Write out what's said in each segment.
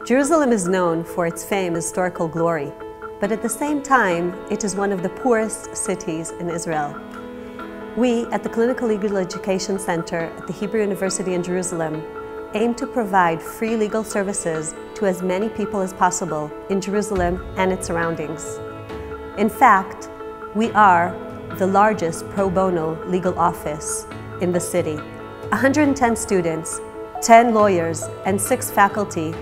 Jerusalem is known for its fame and historical glory, but at the same time, it is one of the poorest cities in Israel. We, at the Clinical Legal Education Center at the Hebrew University in Jerusalem, aim to provide free legal services to as many people as possible in Jerusalem and its surroundings. In fact, we are the largest pro bono legal office in the city. 110 students, 10 lawyers, and 6 faculty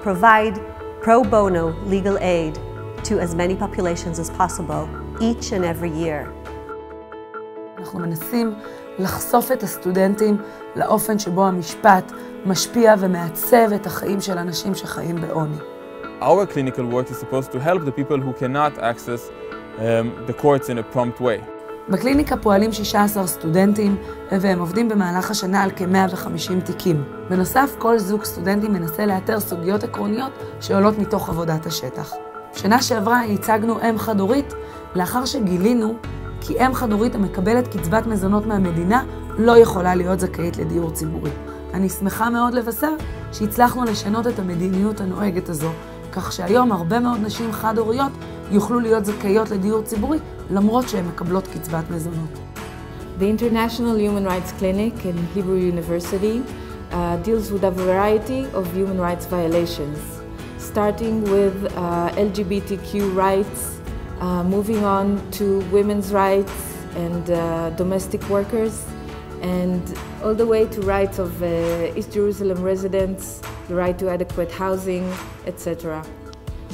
provide pro bono legal aid to as many populations as possible each and every year. אנחנו מנסים לחשוף את הסטודנטים לאופן שבו המשפט משפיע ומעצב את החיים של אנשים שחיים בעוני. Our clinical work is supposed to help the people who cannot access the courts in a prompt way. בקליניקה פועלים 16 סטודנטים והם עובדים במהלך השנה על כ-150 תיקים. בנוסף, כל זוג סטודנטים מנסה לאתר סוגיות עקרוניות שעולות מתוך עבודת השטח. שנה שעברה הצגנו אם חד-הורית לאחר שגילינו כי אם חד-הורית המקבלת קצבת מזונות מהמדינה לא יכולה להיות זכאית לדיור ציבורי. אני שמחה מאוד לבשר שהצלחנו לשנות את המדיניות הנוהגת הזו, כך שהיום הרבה מאוד נשים חד-הוריות יוכלו להיות זכאיות לדיור ציבורי למרות שהן מקבלות קצבת מזונות. The International Human Rights Clinic in Hebrew University deals with a variety of human rights violations, starting with LGBTQ rights, moving on to women's rights and domestic workers, and all the way to rights of East Jerusalem residents, the right to adequate housing, etc.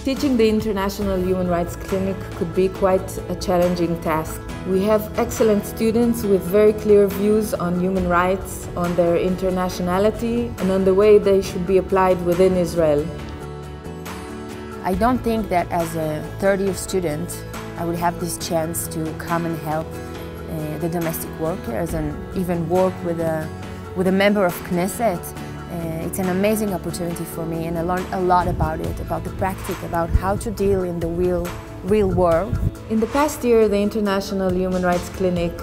Teaching the International Human Rights Clinic could be quite a challenging task. We have excellent students with very clear views on human rights, on their internationality, and on the way they should be applied within Israel. I don't think that as a third-year student I would have this chance to come and help the domestic workers and even work with a member of Knesset. It's an amazing opportunity for me and I learned a lot about it, about the practice, about how to deal in the real world. In the past year, the International Human Rights Clinic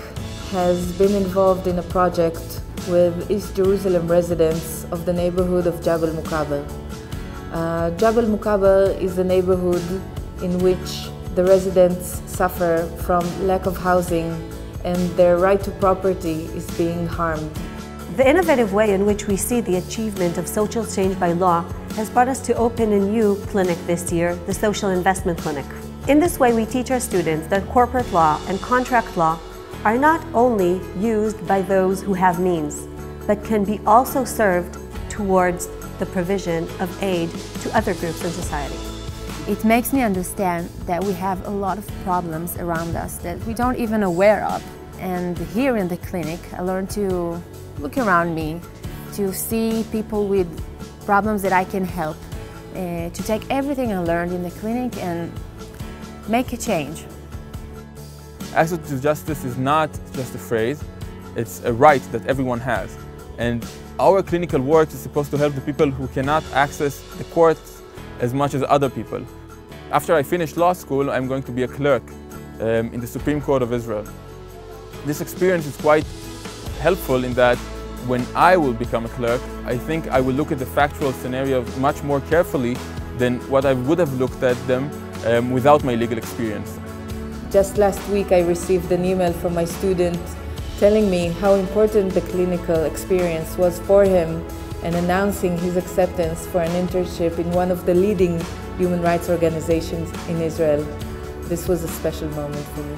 has been involved in a project with East Jerusalem residents of the neighborhood of Jabal Mukabel. Jabal Mukabel is a neighborhood in which the residents suffer from lack of housing and their right to property is being harmed. The innovative way in which we see the achievement of social change by law has brought us to open a new clinic this year, the Social Investment Clinic. In this way, we teach our students that corporate law and contract law are not only used by those who have means, but can be also served towards the provision of aid to other groups in society. It makes me understand that we have a lot of problems around us that we don't even aware of. And here in the clinic, I learned to look around me, to see people with problems that I can help, to take everything I learned in the clinic and make a change. Access to justice is not just a phrase, it's a right that everyone has. And our clinical work is supposed to help the people who cannot access the courts as much as other people. After I finish law school, I'm going to be a clerk in the Supreme Court of Israel. This experience is quite helpful in that when I will become a clerk, I think I will look at the factual scenarios much more carefully than what I would have looked at them without my legal experience. Just last week I received an email from my student telling me how important the clinical experience was for him and announcing his acceptance for an internship in one of the leading human rights organizations in Israel. This was a special moment for me.